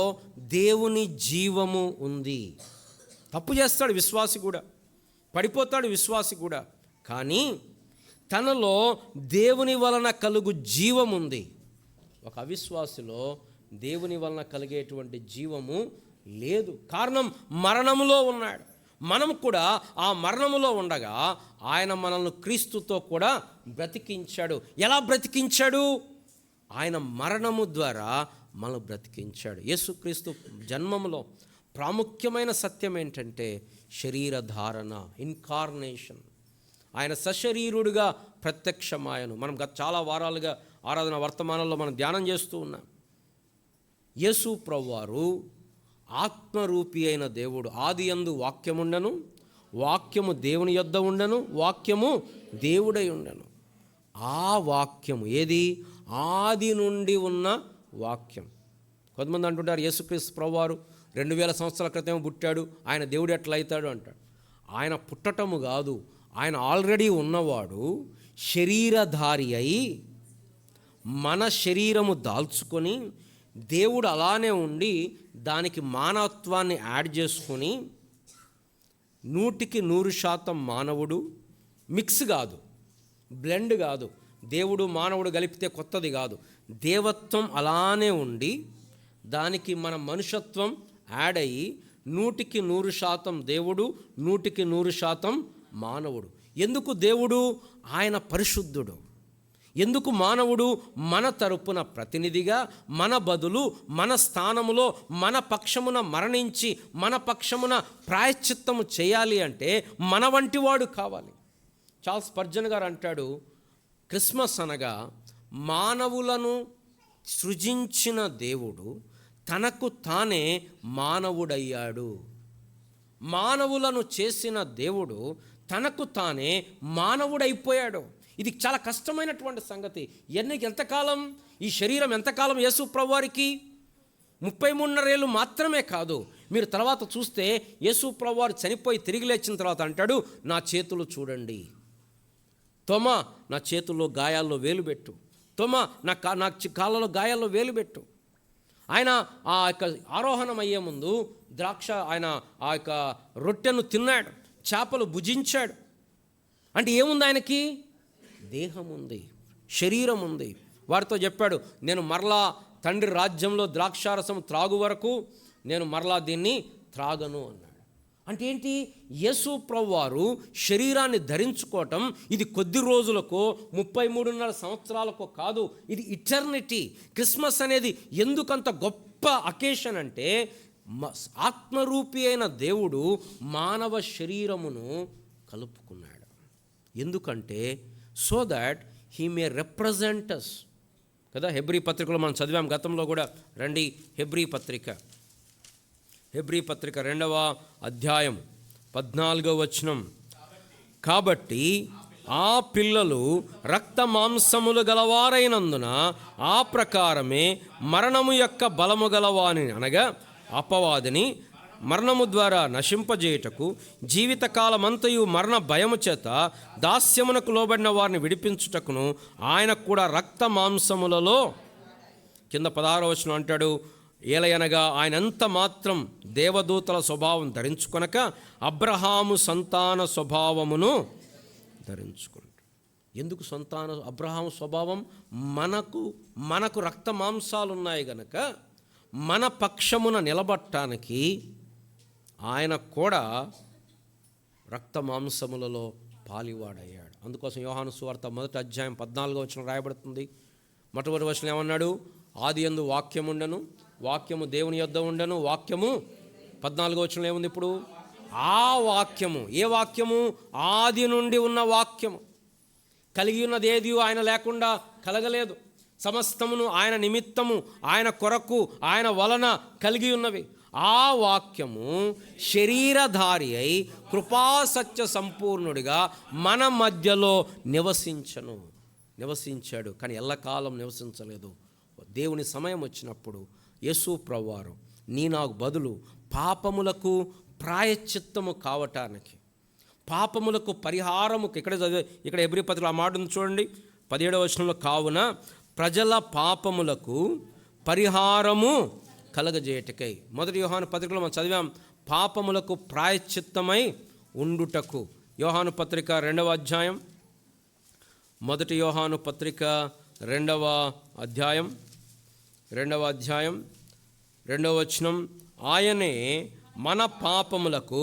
దేవుని జీవము ఉంది. తప్పు చేస్తాడు విశ్వాసి కూడా, పడిపోతాడు విశ్వాసి కూడా, కానీ తనలో దేవుని వలన కలుగు జీవం ఉంది. ఒక అవిశ్వాసిలో దేవుని వలన కలిగేటువంటి జీవము లేదు. కారణం, మరణములో ఉన్నాడు. మనం కూడా ఆ మరణములో ఉండగా ఆయన మనల్ని క్రీస్తుతో కూడా బ్రతికించాడు. ఎలా బ్రతికించాడు? ఆయన మరణము ద్వారా మనల్ని బ్రతికించాడు. యేసుక్రీస్తు జన్మములో ప్రాముఖ్యమైన సత్యం ఏంటంటే శరీర ధారణ, ఇన్కార్నేషన్. ఆయన సశరీరుడుగా ప్రత్యక్షమాయను. మనం గత చాలా వారాలుగా ఆరాధన వర్తమానంలో మనం ధ్యానం చేస్తూ ఉన్నాం. యేసు ప్రభువారు ఆత్మరూపి అయిన దేవుడు. ఆది యందు వాక్యముండెను, వాక్యము దేవుని యొద్ద ఉండెను, వాక్యము దేవుడై ఉండెను. ఆ వాక్యము ఏది? ఆది నుండి ఉన్న వాక్యం. కొంతమంది అంటుంటారు యేసుక్రీస్తు ప్రభువారు 2000 సంవత్సరాల క్రితం పుట్టాడు, ఆయన దేవుడు ఎట్లా అవుతాడు అంటాడు. ఆయన పుట్టటము కాదు, ఆయన ఆల్రెడీ ఉన్నవాడు. శరీరధారి అయి మన శరీరము దాల్చుకొని దేవుడు అలానే ఉండి దానికి మానవత్వాన్ని యాడ్ చేసుకుని 100% మానవుడు, మిక్స్ కాదు, బ్లెండ్ కాదు, దేవుడు మానవుడు కలిపితే కొత్తది కాదు, దేవత్వం అలానే ఉండి దానికి మన మనుషత్వం యాడ్ అయ్యి 100% దేవుడు, 100% మానవుడు. ఎందుకు దేవుడు? ఆయన పరిశుద్ధుడు. ఎందుకు మానవుడు? మన తరపున ప్రతినిధిగా, మన బదులు, మన స్థానములో, మన పక్షమున మరణించి మన పక్షమున ప్రాయశ్చిత్తము చేయాలి అంటే మన వంటి వాడు కావాలి. చార్ల్స్ స్పర్జన్ గారు అంటాడు, క్రిస్మస్ అనగా మానవులను సృజించిన దేవుడు తనకు తానే మానవుడయ్యాడు. మానవులను చేసిన దేవుడు తనకు తానే మానవుడైపోయాడు. ఇది చాలా కష్టమైనటువంటి సంగతి. ఎంతకాలం ఈ శరీరం, ఎంతకాలం యేసు ప్రభువారికి 33.5 ఏళ్ళు మాత్రమే కాదు. మీరు తర్వాత చూస్తే యేసు ప్రభువారు చనిపోయి తిరిగి లేచిన తర్వాత అంటాడు, నా చేతులు చూడండి, తోమా నా చేతుల్లో గాయాల్లో వేలు పెట్టు, తోమా నా కాళ్ళలో గాయాల్లో వేలు పెట్టు. ఆయన ఆ యొక్క ఆరోహణం అయ్యే ముందు ఆయన ఆ యొక్క రొట్టెను తిన్నాడు, చేపలు భుజించాడు. అంటే ఏముంది? ఆయనకి దేహం ఉంది, శరీరం ఉంది. వారితో చెప్పాడు, నేను మరలా తండ్రి రాజ్యంలో ద్రాక్షారసం త్రాగు వరకు నేను మరలా దీన్ని త్రాగను అన్నాడు. అంటే ఏంటి? యేసు ప్రభువారు శరీరాన్ని ధరించుకోవటం ఇది కొద్ది రోజులకో 33.5 సంవత్సరాలకో కాదు, ఇది ఇటర్నిటీ. క్రిస్మస్ అనేది ఎందుకంత గొప్ప అకేషన్ అంటే ఆత్మరూపి అయిన దేవుడు మానవ శరీరమును కలుపుకున్నాడు. ఎందుకంటే so that he may represent us కదా. హెబ్రీ పత్రికలో మనం చదివాం గతంలో కూడా. రండి, హెబ్రీ పత్రిక 2వ అధ్యాయం 14వ వచనం. కాబట్టి ఆ పిల్లలు రక్త మాంసములు గలవారైనందున ఆ ప్రకారమే మరణము యొక్క బలము గలవాని, అనగా అపవాదిని మరణము ద్వారా నశింపజేయుటకు జీవితకాలమంతయు మరణ భయము చేత దాస్యమునకు లోబడిన వారిని విడిపించుటకును ఆయన కూడా రక్త మాంసములలో, కింద 16వ వచనం అంటాడు, ఏలయనగా ఆయన ఎంత మాత్రం దేవదూతల స్వభావం ధరించుకొనక అబ్రహాము సంతాన స్వభావమును ధరించుకుంటాడు. ఎందుకు అబ్రహాము స్వభావం? మనకు రక్త మాంసాలు ఉన్నాయి గనక మన పక్షమున నిలబడటానికి ఆయన కూడా రక్త మాంసములలో పాలివాడయ్యాడు. అందుకోసం యోహాను సువార్త 1వ అధ్యాయం 14వ వచనం రాయబడుతుంది. మొట్టమొదటి వచనం ఏమన్నాడు? ఆది యందు వాక్యము ఉండెను, వాక్యము దేవుని యొద్ద ఉండెను, వాక్యము 14వ వచనం ఏముంది ఇప్పుడు? ఆ వాక్యము. ఏ వాక్యము? ఆది నుండి ఉన్న వాక్యము. కలిగి ఉన్నది ఏది ఆయన లేకుండా కలగలేదు. సమస్తమును ఆయన నిమిత్తము, ఆయన కొరకు, ఆయన వలన కలిగి ఉన్నవి. ఆ వాక్యము శరీరధారి అయి కృపాసత్య సంపూర్ణుడిగా మన మధ్యలో నివసించాడు. కానీ ఎల్లకాలం నివసించలేదు. దేవుని సమయం వచ్చినప్పుడు యేసు ప్రభువారు నాకు బదులు పాపములకు ప్రాయశ్చిత్తము కావటానికి, పాపములకు పరిహారము, ఇక్కడ హెబ్రీ పత్రికలో ఆ మాట ఉంది చూడండి, 17వ వచనంలో, కావున ప్రజల పాపములకు పరిహారము కలగజేయటకై. 1 యోహాను పత్రికలో మనం చదివాం, పాపములకు ప్రాయశ్చిత్తమై ఉండుటకు. యోహాను పత్రిక 2వ అధ్యాయం, 1 యోహాను పత్రిక 2వ అధ్యాయం 2వ వచనం, ఆయనే మన పాపములకు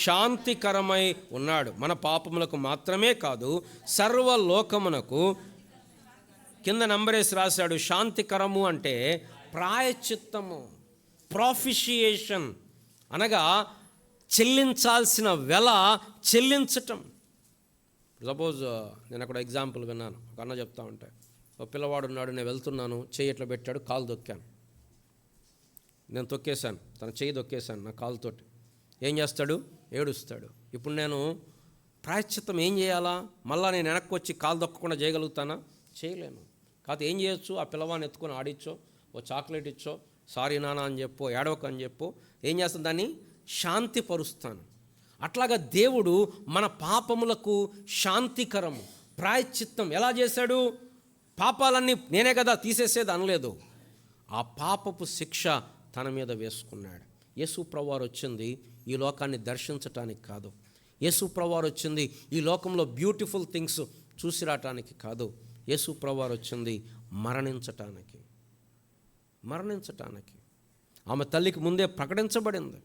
శాంతికరమై ఉన్నాడు. మన పాపములకు మాత్రమే కాదు, సర్వలోకమునకు. కింద నంబరేసి రాశాడు, శాంతికరము అంటే ప్రాయశ్చిత్తము, ప్రాఫిషియేషన్, అనగా చెల్లించాల్సిన వెల చెల్లించటం. సపోజ్ నేను అక్కడ ఎగ్జాంపుల్ విన్నాను, ఒక అన్న చెప్తా ఉంటే, ఒక పిల్లవాడు ఉన్నాడు, నేను వెళ్తున్నాను, చెయ్యి ఎట్లా పెట్టాడు, కాలు దొక్కాను, నేను తొక్కేశాను, తన చెయ్యి దొక్కేశాను నా కాలుతోటి. ఏం చేస్తాడు? ఏడుస్తాడు. ఇప్పుడు నేను ప్రాయశ్చిత్తం ఏం చేయాలా? మళ్ళీ నేను వెనక్కి వచ్చి కాలు దొక్కకుండా చేయగలుగుతానా? చేయలేను. కాకపోతే ఏం చేయొచ్చు? ఆ పిల్లవాడిని ఎత్తుకొని ఆడిచ్చో, ఓ చాక్లెట్ ఇచ్చో, సారీ నాన్న అని చెప్పు, ఏడవకు అని చెప్పు, ఏం చేస్తాను? దాన్ని శాంతిపరుస్తాను. అట్లాగా దేవుడు మన పాపములకు శాంతికరము, ప్రాయశ్చిత్తం ఎలా చేశాడు? పాపాలన్నీ నేనే కదా తీసేసేది అనలేదు. ఆ పాపపు శిక్ష తన మీద వేసుకున్నాడు. యేసు ప్రభువారు వచ్చింది ఈ లోకాన్ని దర్శించటానికి కాదు. యేసు ప్రభువారు వచ్చింది ఈ లోకంలో బ్యూటిఫుల్ థింగ్స్ చూసి రావటానికి కాదు. యేసు ప్రభువారు వచ్చింది మరణించటానికి. ఆమె తల్లికి ముందే ప్రకటించబడింది,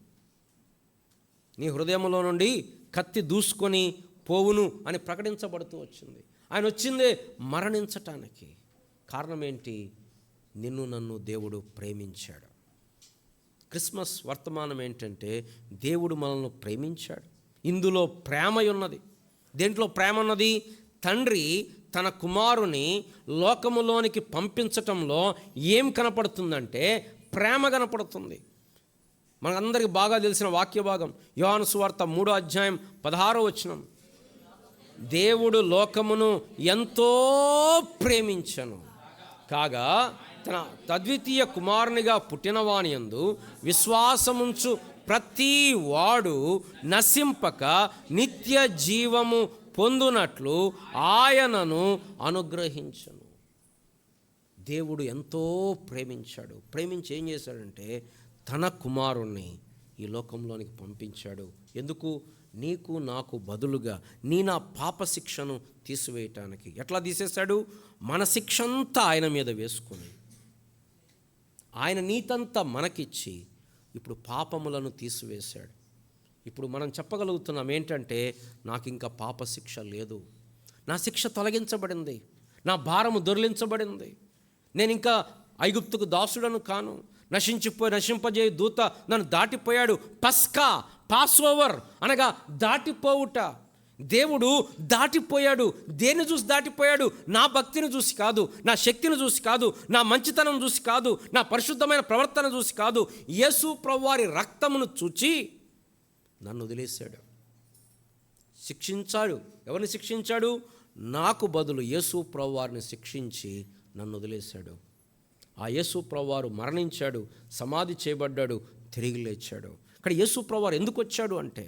నీ హృదయంలో నుండి కత్తి దూసుకొని పోవును అని ప్రకటించబడుతూ వచ్చింది. ఆయన వచ్చిందే మరణించటానికి. కారణం ఏంటి? నిన్ను నన్ను దేవుడు ప్రేమించాడు. క్రిస్మస్ వర్తమానం ఏంటంటే దేవుడు మనల్ని ప్రేమించాడు. ఇందులో ప్రేమ ఉన్నది. దేంట్లో ప్రేమ ఉన్నది? తండ్రి తన కుమారుని లోకములోనికి పంపించటంలో ఏం కనపడుతుందంటే ప్రేమ కనపడుతుంది. మనందరికీ బాగా తెలిసిన వాక్య భాగం యోహాను సువార్త 3:16 దేవుడు లోకమును ఎంతో ప్రేమించెను కాగా తన అద్వితీయ కుమారునిగా పుట్టినవాని యందు విశ్వాసముంచు ప్రతి వాడు నశింపక నిత్య జీవము పొందునట్లు ఆయనను అనుగ్రహించెను. దేవుడు ఎంతో ప్రేమించాడు. ప్రేమించి ఏం చేశాడంటే తన కుమారుణ్ణి ఈ లోకంలోనికి పంపించాడు. ఎందుకు? నీకు నాకు బదులుగా నా పాప శిక్షను తీసివేయటానికి. ఎట్లా తీసేశాడు? మన శిక్ష అంతా ఆయన మీద వేసుకొని ఆయన నీతంతా మనకిచ్చి ఇప్పుడు పాపములను తీసివేశాడు. ఇప్పుడు మనం చెప్పగలుగుతున్నాం ఏంటంటే నాకు ఇంకా పాప శిక్ష లేదు, నా శిక్ష తొలగించబడింది, నా భారము దొర్లించబడింది, నేను ఇంకా ఐగుప్తుకు దాసుడను కాను, నశింపజేయ దూత నన్ను దాటిపోయాడు. పస్కా, పాస్ ఓవర్ అనగా దాటిపోవుట. దేవుడు దాటిపోయాడు. దేన్ని చూసి దాటిపోయాడు? నా భక్తిని చూసి కాదు, నా శక్తిని చూసి కాదు, నా మంచితనం చూసి కాదు, నా పరిశుద్ధమైన ప్రవర్తన చూసి కాదు. యేసు ప్రభువారి రక్తమును చూచి నన్ను వదిలేశాడు, శిక్షించాడు. ఎవరిని శిక్షించాడు? నాకు బదులు యేసు ప్రభువారిని శిక్షించి నన్ను వదిలేశాడు. ఆ యేసు ప్రభువారు మరణించాడు, సమాధి చేయబడ్డాడు, తిరిగి లేచాడు. ఇక్కడ యేసు ప్రభువారు ఎందుకు వచ్చాడు అంటే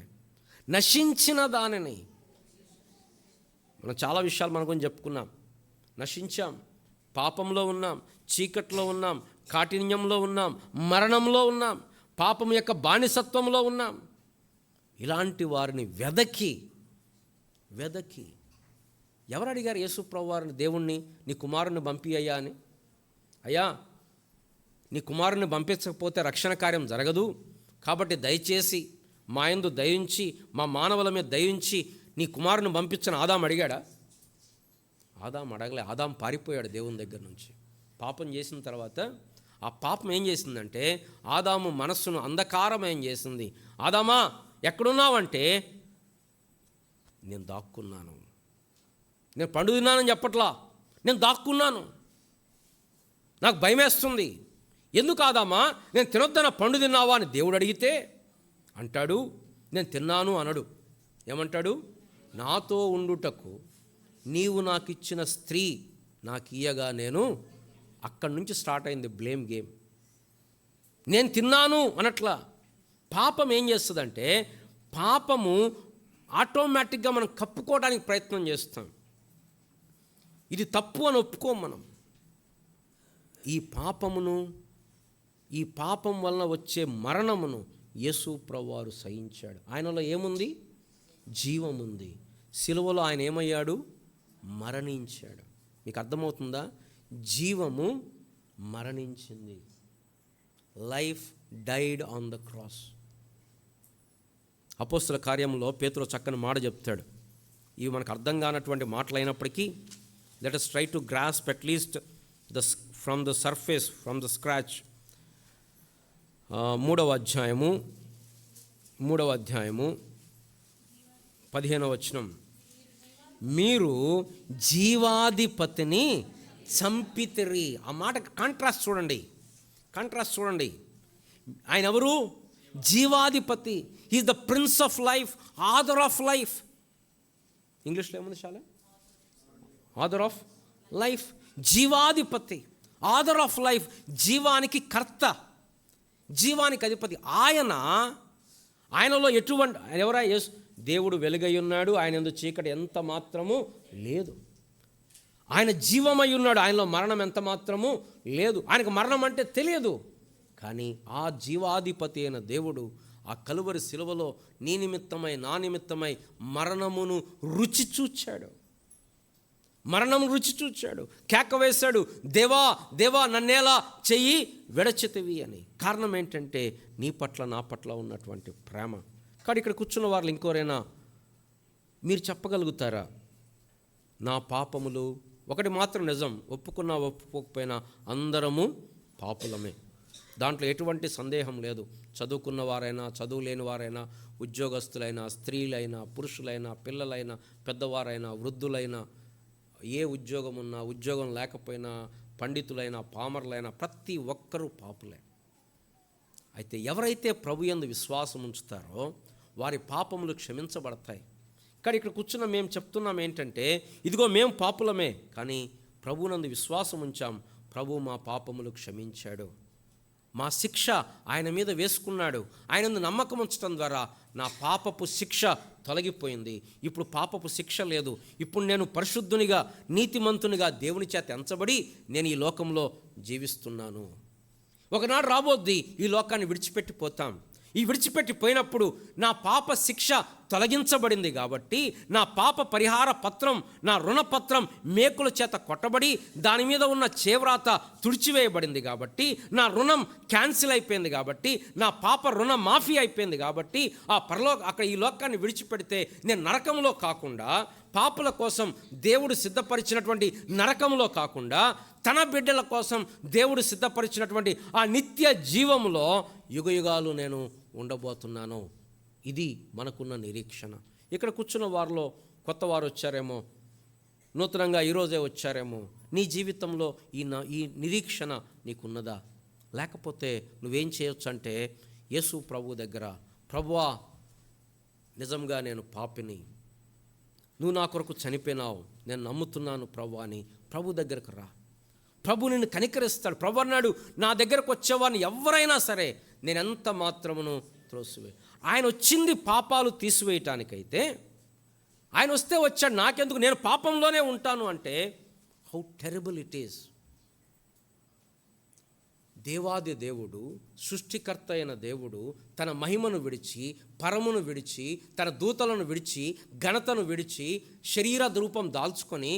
నశించిన దానిని. మనం చాలా విషయాలు మన గురించి చెప్పుకున్నాం. నశించాం, పాపంలో ఉన్నాం, చీకట్లో ఉన్నాం, కాఠిన్యంలో ఉన్నాం, మరణంలో ఉన్నాం, పాపం యొక్క బానిసత్వంలో ఉన్నాం. ఇలాంటి వారిని వెదకి ఎవరు అడిగారు యేసు ప్రభువారిని, దేవుణ్ణి నీ కుమారుని పంపియ్యా అని? అయ్యా, నీ కుమారుని పంపించకపోతే రక్షణ కార్యం జరగదు, కాబట్టి దయచేసి మా యందు దయించి, మా మానవుల మీద దయించి నీ కుమారుని పంపించని ఆదాం అడిగాడా? ఆదాం అడగలే. ఆదాం పారిపోయాడు దేవుని దగ్గర నుంచి. పాపం చేసిన తర్వాత ఆ పాపం ఏం చేసిందంటే ఆదాము మనస్సును అంధకారమయం చేసింది. ఆదామా ఎక్కడున్నావంటే నేను దాక్కున్నాను, నేను పండు తిన్నానని చెప్పట్లా, నేను దాక్కున్నాను, నాకు భయమేస్తుంది. ఎందుకు ఆదామా నేను తినొద్దన పండు తిన్నావా అని దేవుడు అడిగితే అంటాడు నేను తిన్నాను అనడు. ఏమంటాడు? నాతో ఉండుటకు నీవు నాకు ఇచ్చిన స్త్రీ నాకు ఇయ్యగా నేను. అక్కడి నుంచి స్టార్ట్ అయింది బ్లేమ్ గేమ్. నేను తిన్నాను అనట్లా. పాపం ఏం చేస్తుందంటే పాపము ఆటోమేటిక్గా మనం కప్పుకోవడానికి ప్రయత్నం చేస్తాం. ఇది తప్పు అని ఒప్పుకోం మనం. ఈ పాపం వలన వచ్చే మరణమును యేసు ప్రభువారు సహించాడు. ఆయనలో ఏముంది? జీవం ఉంది. సిలువలో ఆయన ఏమయ్యాడు? మరణించాడు. మీకు అర్థమవుతుందా? జీవము మరణించింది. Life died on the cross. అపోస్తల కార్యంలో పేతురు చక్కని మాట చెప్తాడు. ఇవి మనకు అర్థం కానటువంటి మాటలు అయినప్పటికీ let us try to grasp at least from the surface, from the scratch. 3వ అధ్యాయము 15వ వచనం. మీరు జీవాధిపతిని చంపితిరి. ఆ మాట కాంట్రాస్ట్ చూడండి. ఆయన ఎవరు? జీవాధిపతి. He's the prince of life, author of life. ఇంగ్లీష్లో ఏముంది చాలా? Author of life. జీవాధిపతి, ఆథర్ ఆఫ్ లైఫ్, జీవానికి కర్త, జీవానికి అధిపతి. ఆయనలో ఎటువంటి ఎవరా? దేవుడు వెలుగై ఉన్నాడు, ఆయన యందు చీకటి ఎంత మాత్రము లేదు. ఆయన జీవమై ఉన్నాడు, ఆయనలో మరణం ఎంత మాత్రము లేదు. ఆయనకు మరణం అంటే తెలియదు. కానీ ఆ జీవాధిపతి అయిన దేవుడు ఆ కలువరి శిలువలో నీ నిమిత్తమై నా నిమిత్తమై మరణమును రుచి చూచాడు. మరణం రుచి చూచాడు. కేక వేశాడు, దేవా దేవా నన్నేలా చెయ్యి విడచితివి అని. కారణం ఏంటంటే నీ పట్ల నా పట్ల ఉన్నటువంటి ప్రేమ. కానీ ఇక్కడ కూర్చున్న వాళ్ళు ఇంకోరైనా మీరు చెప్పగలుగుతారా, నా పాపములు ఒకటి మాత్రం నిజం, ఒప్పుకున్నా ఒప్పుకోకపోయినా అందరము పాపులమే, దాంట్లో ఎటువంటి సందేహం లేదు. చదువుకున్న వారైనా చదువు లేని వారైనా, ఉద్యోగస్తులైనా, స్త్రీలైనా, పురుషులైనా, పిల్లలైనా, పెద్దవారైనా, వృద్ధులైనా, ఏ ఉద్యోగం ఉన్నా ఉద్యోగం లేకపోయినా, పండితులైనా పామరులైనా ప్రతి ఒక్కరూ పాపులే. అయితే ఎవరైతే ప్రభు యందు విశ్వాసం ఉంచుతారో వారి పాపములు క్షమించబడతాయి. కానీ ఇక్కడ కూర్చున్న మేము చెప్తున్నాం ఏంటంటే, ఇదిగో మేము పాపులమే, కానీ ప్రభునందు విశ్వాసం ఉంచాం, ప్రభు మా పాపములు క్షమించాడు, మా శిక్ష ఆయన మీద వేసుకున్నాడు. ఆయనందు నమ్మకం ఉంచడం ద్వారా నా పాపపు శిక్ష తొలగిపోయింది. ఇప్పుడు పాపపు శిక్ష లేదు. ఇప్పుడు నేను పరిశుద్ధునిగా నీతిమంతునిగా దేవుని చేత ఎంచబడి నేను ఈ లోకంలో జీవిస్తున్నాను. ఒకనాడు రాబోద్ది ఈ లోకాన్ని విడిచిపెట్టిపోతాం. ఈ విడిచిపెట్టిపోయినప్పుడు నా పాప శిక్ష తొలగించబడింది కాబట్టి నా పాప పరిహార పత్రం, నా రుణపత్రం మేకుల చేత కొట్టబడి దాని మీద ఉన్న చేవ్రాత తుడిచివేయబడింది కాబట్టి నా రుణం క్యాన్సిల్ అయిపోయింది కాబట్టి నా పాప రుణ మాఫీ అయిపోయింది కాబట్టి అక్కడ ఈ లోకాన్ని విడిచిపెడితే నేను నరకంలో కాకుండా, పాపుల కోసం దేవుడు సిద్ధపరిచినటువంటి నరకంలో కాకుండా, తన బిడ్డల కోసం దేవుడు సిద్ధపరిచినటువంటి ఆ నిత్య జీవములో యుగయుగాలు నేను ఉండబోతున్నాను. ఇది మనకున్న నిరీక్షణ. ఇక్కడ కూర్చున్న వారిలో కొత్త వారు వచ్చారేమో, నూతనంగా ఈరోజే వచ్చారేమో. నీ జీవితంలో ఈ నిరీక్షణ నీకున్నదా? లేకపోతే నువ్వేం చేయొచ్చు అంటే, యేసు ప్రభు దగ్గర, ప్రభువా నిజంగా నేను పాపిని, నువ్వు నా కొరకు చనిపోయినావు, నేను నమ్ముతున్నాను ప్రభు అని ప్రభు దగ్గరకు రా. ప్రభు నిన్ను కనికరిస్తాడు. ప్రభు అన్నాడు, నా దగ్గరకు వచ్చేవాడిని ఎవరైనా సరే నేను ఎంత మాత్రమును త్రోసివే. ఆయన వచ్చింది పాపాలు తీసివేయటానికైతే, ఆయన వస్తే వచ్చాడు, నాకెందుకు, నేను పాపంలోనే ఉంటాను అంటే హౌ టెరబుల్ ఇట్ ఈస్. దేవాది దేవుడు, సృష్టికర్త అయిన దేవుడు తన మహిమను విడిచి, పరమును విడిచి, తన దూతలను విడిచి, ఘనతను విడిచి, శరీర రూపం దాల్చుకొని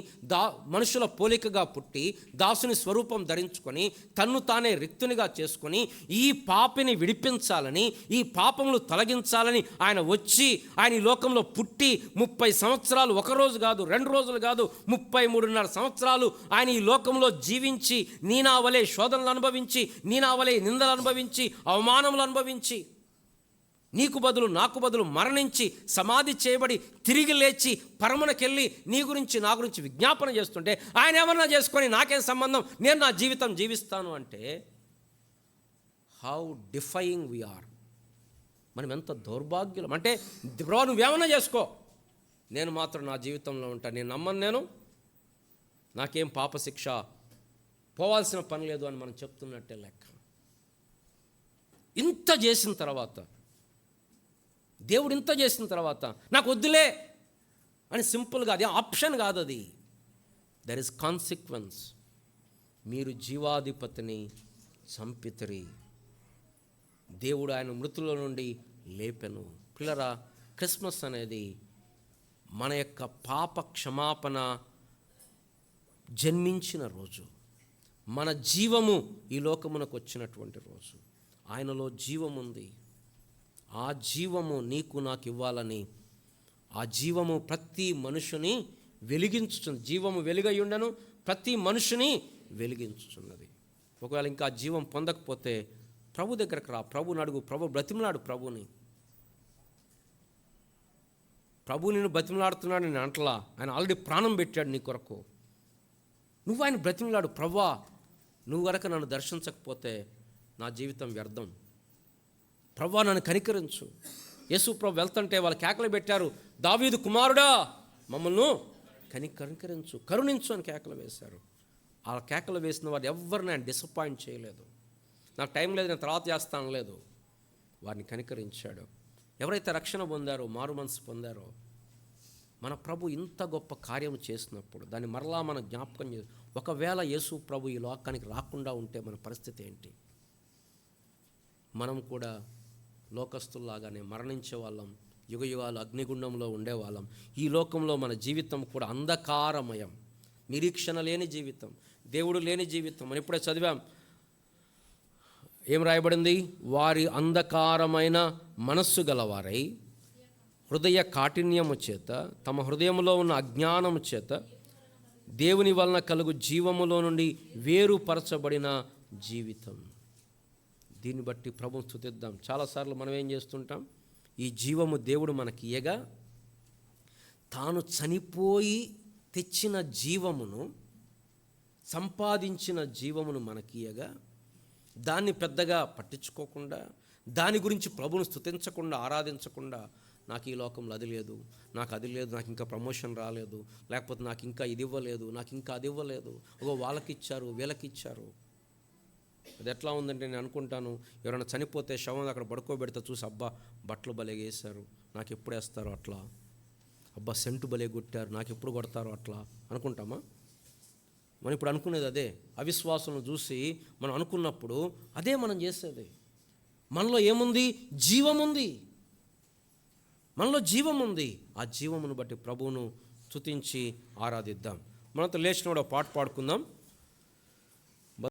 మనుషుల పోలికగా పుట్టి దాసుని స్వరూపం ధరించుకొని తన్ను తానే రిక్తునిగా చేసుకొని ఈ పాపిని విడిపించాలని, ఈ పాపములు తొలగించాలని ఆయన వచ్చి ఆయన ఈ లోకంలో పుట్టి 30 సంవత్సరాలు, ఒకరోజు కాదు, 2 రోజులు కాదు, 33.5 సంవత్సరాలు ఆయన ఈ లోకంలో జీవించి నీనావలే శోధనలు అనుభవించి, నీనావలే నిందలు అనుభవించి, అవమానములు అనుభవించి, నీకు బదులు నాకు బదులు మరణించి సమాధి చేయబడి తిరిగి లేచి పరమునకెళ్ళి నీ గురించి నా గురించి విజ్ఞాపన చేస్తుంటే ఆయన ఏమన్నా చేసుకొని నాకేం సంబంధం, నేను నా జీవితం జీవిస్తాను అంటే హౌ డిఫైయింగ్ వీఆర్. మనం ఎంత దౌర్భాగ్యులం అంటే, బ్రో నువ్వేమన్నా చేసుకో, నేను మాత్రం నా జీవితంలో ఉంటాను, నేను నమ్మను, నేను నాకేం పాపశిక్ష పోవాల్సిన పని లేదు అని మనం చెప్తున్నట్టే లెక్క. ఇంత చేసిన తర్వాత, దేవుడు ఇంత చేసిన తర్వాత నాకు వద్దులే అని సింపుల్గా, అది ఆప్షన్ కాదు, అది దర్ ఇస్ కాన్సిక్వెన్స్. మీరు జీవాధిపతిని చంపితిరి, దేవుడు ఆయన మృతుల నుండి లేపెను. పిల్లరా, క్రిస్మస్ అనేది మన యొక్క పాప క్షమాపణ జన్మించిన రోజు, మన జీవము ఈ లోకమునకు వచ్చినటువంటి రోజు. ఆయనలో జీవం ఉంది. ఆ జీవము నీకు నాకు ఇవ్వాలని, ఆ జీవము ప్రతి మనుషుని వెలిగించుచుంది. జీవము వెలుగై ఉండను, ప్రతి మనుషుని వెలిగించుచున్నది. ఒకవేళ ఇంకా ఆ జీవం పొందకపోతే ప్రభు దగ్గరకు రా, ప్రభుని అడుగు, ప్రభు బ్రతిమలాడు ప్రభుని. ప్రభు నిన్ను బ్రతిమలాడుతున్నాడు నేను అంటలా, ఆయన ఆల్రెడీ ప్రాణం పెట్టాడు నీ కొరకు. నువ్వు ఆయన బ్రతిమలాడు, ప్రభువా నువ్వు గనక నన్ను దర్శించకపోతే నా జీవితం వ్యర్థం, ప్రభువా నన్ను కనికరించు. యేసు ప్రభు వెళ్తుంటే వాళ్ళు కేకలు పెట్టారు, దావీదు కుమారుడా మమ్మల్ని కనికరించు, కరుణించు అని కేకలు వేశారు. ఆ కేకలు వేసిన వారు ఎవరిని ఆయన డిసప్పాయింట్ చేయలేదు. నాకు టైం లేదు, నేను తర్వాత చేస్తాను లేదు, వారిని కనికరించాడు. ఎవరైతే రక్షణ పొందారో, మారు మనసు పొందారో, మన ప్రభు ఇంత గొప్ప కార్యం చేసినప్పుడు దాన్ని మరలా మనం జ్ఞాపకం చేసి, ఒకవేళ యేసు ప్రభు ఈ లోకానికి రాకుండా ఉంటే మన పరిస్థితి ఏంటి? మనం కూడా లోకస్తుల్లాగానే మరణించే వాళ్ళం, యుగయుగాలు అగ్నిగుండంలో ఉండేవాళ్ళం. ఈ లోకంలో మన జీవితం కూడా అంధకారమయం, నిరీక్షణ లేని జీవితం, దేవుడు లేని జీవితం. మనం ఇప్పుడే చదివాం, ఏం రాయబడింది? వారి అంధకారమైన మనస్సు గలవారై హృదయ కాఠిన్యము చేత, తమ హృదయంలో ఉన్న అజ్ఞానము చేత దేవుని వలన కలుగు జీవములో నుండి వేరుపరచబడిన జీవితం. దీన్ని బట్టి ప్రభువును స్తుతిద్దాం. చాలాసార్లు మనం ఏం చేస్తుంటాం? ఈ జీవము దేవుడు మనకి ఇయ్యగా, తాను చనిపోయి తెచ్చిన జీవమును, సంపాదించిన జీవమును మనకి ఇయ్యగా, దాన్ని పెద్దగా పట్టించుకోకుండా, దాని గురించి ప్రభువును స్తుతించకుండా, ఆరాధించకుండా, నాకు ఈ లోకంలో అది లేదు, నాకు అది లేదు, నాకు ఇంకా ప్రమోషన్ రాలేదు, లేకపోతే నాకు ఇంకా ఇది ఇవ్వలేదు, నాకు ఇంకా అది ఇవ్వలేదు, వాళ్ళకి ఇచ్చారు, వీళ్ళకి ఇచ్చారు. అది ఎట్లా ఉందంటే, నేను అనుకుంటాను, ఎవరైనా చనిపోతే శవం అక్కడ పడుకోబెడితే చూసి, అబ్బా బట్టలు భలే వేశారు, నాకు ఎప్పుడు వేస్తారో అట్లా, అబ్బా సెంటు భలే కొట్టారు, నాకు ఎప్పుడు కొడతారో అట్లా అనుకుంటామా? మనం ఇప్పుడు అనుకునేది అదే. అవిశ్వాసం చూసి మనం అనుకున్నప్పుడు అదే మనం చేసేది. మనలో ఏముంది? జీవం ఉంది. మనలో జీవం ఉంది. ఆ జీవమును బట్టి ప్రభువును స్తుతించి ఆరాధిద్దాం. మనతో లేచినప్పుడు పాట పాడుకుందాం.